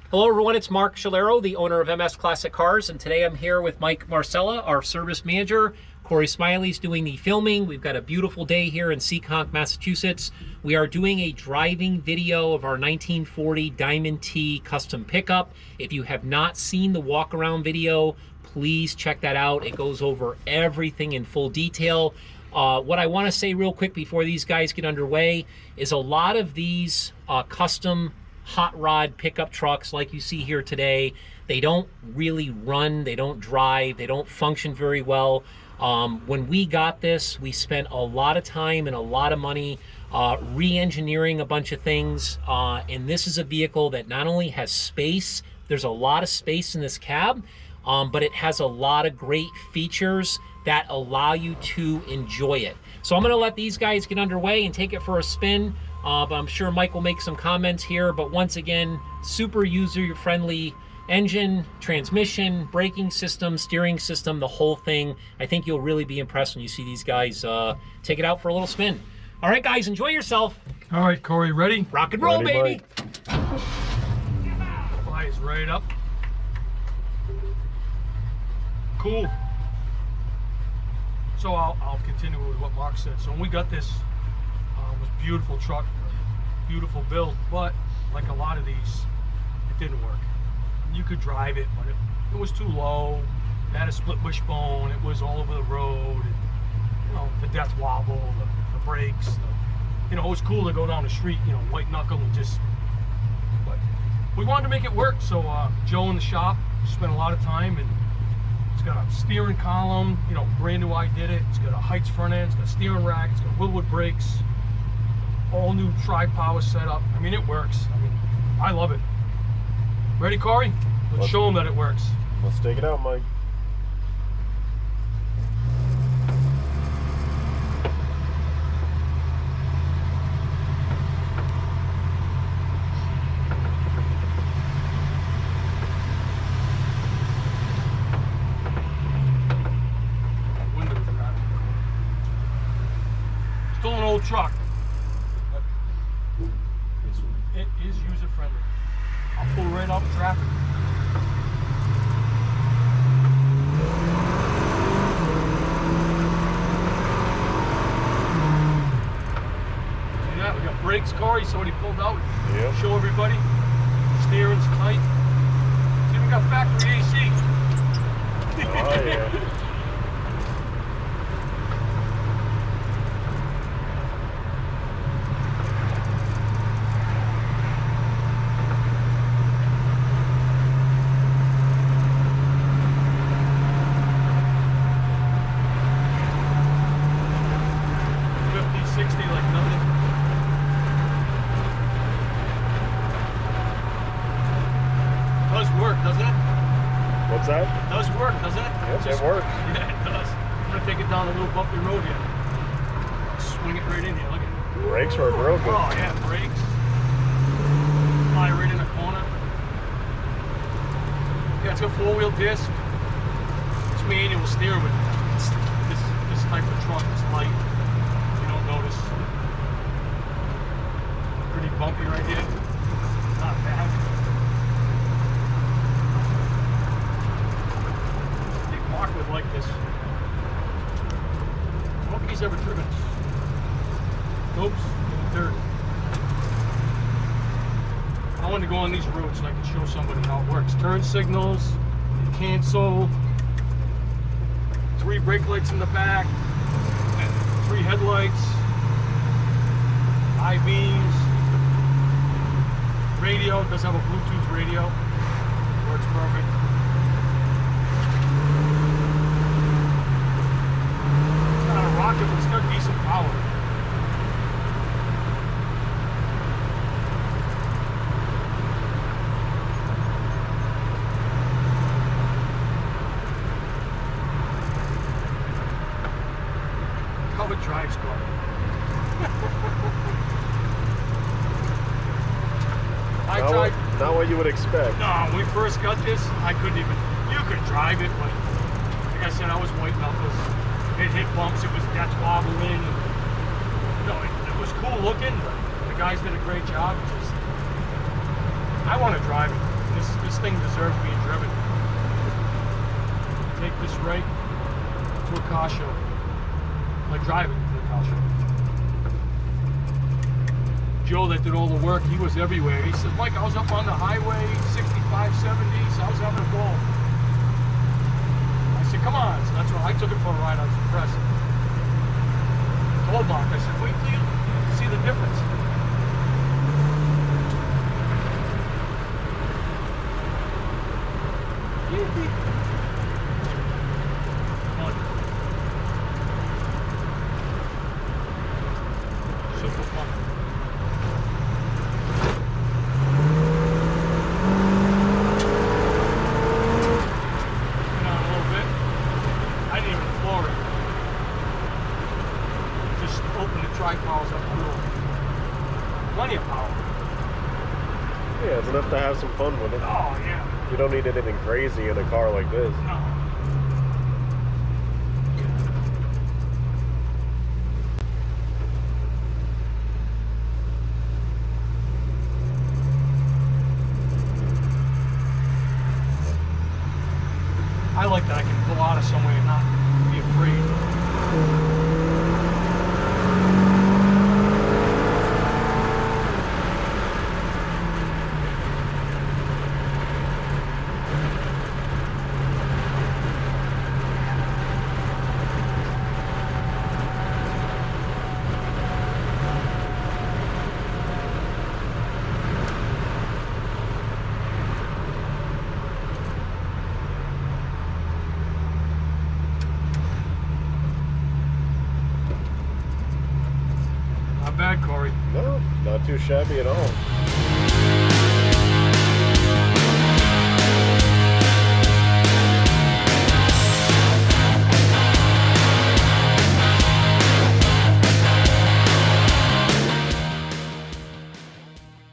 Hello everyone, it's Mark Shalero, the owner of MS Classic Cars, and today I'm here with Mike Marcella, our service manager. Corey Smiley's doing the filming. We've got a beautiful day here in Seekonk, Massachusetts. We are doing a driving video of our 1940 Diamond T custom pickup. If you have not seen the walk around video, please check that out. It goes over everything in full detail. What I want to say real quick before these guys get underway is a lot of these custom hot rod pickup trucks like you see here today, they don't really run, they don't drive, they don't function very well. When we got this, we spent a lot of time and a lot of money re-engineering a bunch of things, and this is a vehicle that not only has space, there's a lot of space in this cab, but it has a lot of great features that allow you to enjoy it. So I'm going to let these guys get underway and take it for a spin. But I'm sure Mike will make some comments here. But once again, super user-friendly engine, transmission, braking system, steering system, the whole thing. I think you'll really be impressed when you see these guys take it out for a little spin. All right, guys, enjoy yourself. All right, Corey, ready? Rock and roll, Ready, baby. Flies right up. Cool. So I'll continue with what Mark said. So when we got this, it was a beautiful truck, beautiful build, but like a lot of these, it didn't work. You could drive it, but it was too low. It had a split wishbone. It was all over the road. And, you know, the death wobble, the brakes. You know, it was cool to go down the street, you know, white knuckle and just. But we wanted to make it work, so Joe in the shop spent a lot of time, and it's got a steering column, you know, brand new Ididit. It's got a Heights front end. It's got a steering rack. It's got Willwood brakes. All new tri-power setup. I mean, it works. I mean, I love it. Ready, Corey? Let's show them that it works. Let's take it out, Mike. Windows are out. Still an old truck. It is user friendly. I'll pull right off traffic. See that? We got brakes, Corey. So when he pulled out, Yep. show everybody. Steering's tight. It's even got factory AC. Oh, yeah. What's that? It does work, doesn't it? Yes, it works. Yeah, it does. I'm gonna take it down a little bumpy road here. Swing it right in here. Look at it. Brakes work real good. Oh yeah, brakes. Fly right in the corner. Yeah, it's got 4-wheel disc. It's manual steering, but this type of truck is light. You don't notice. Pretty bumpy right here. Not bad. Mark would like this. I don't think he's ever driven it. Oops, in the dirt. I wanted to go on these roads so I can show somebody how it works. Turn signals, cancel, 3 brake lights in the back, 3 headlights, high beams, radio, it does have a Bluetooth radio, works perfect. Rocket, but it's got decent power. How it drives, car. Not what you would expect. No, when we first got this, I couldn't even. You could drive it, but like I said, I was white knuckles. It hit bumps, it was death wobbling. No, it was cool looking, but the guys did a great job. Just, I want to drive it. This thing deserves being driven. Take this right to a car show. Like driving to the car show. Joe that did all the work, he was everywhere. He said, Mike, I was up on the highway, 65, 70s, I was having a ball. I said, come on. So that's why I took it for a ride. I was impressed. I told Mark, I said, wait till you see the difference. Fun. Super fun. A little bit. I didn't even floor it. Just open the tripowers up a little. Plenty of power. Yeah, it's enough to have some fun with it. Oh, yeah. You don't need anything crazy in a car like this. No. I like that I can pull out of somewhere and not be afraid. Not bad, Corey. No, not too shabby at all.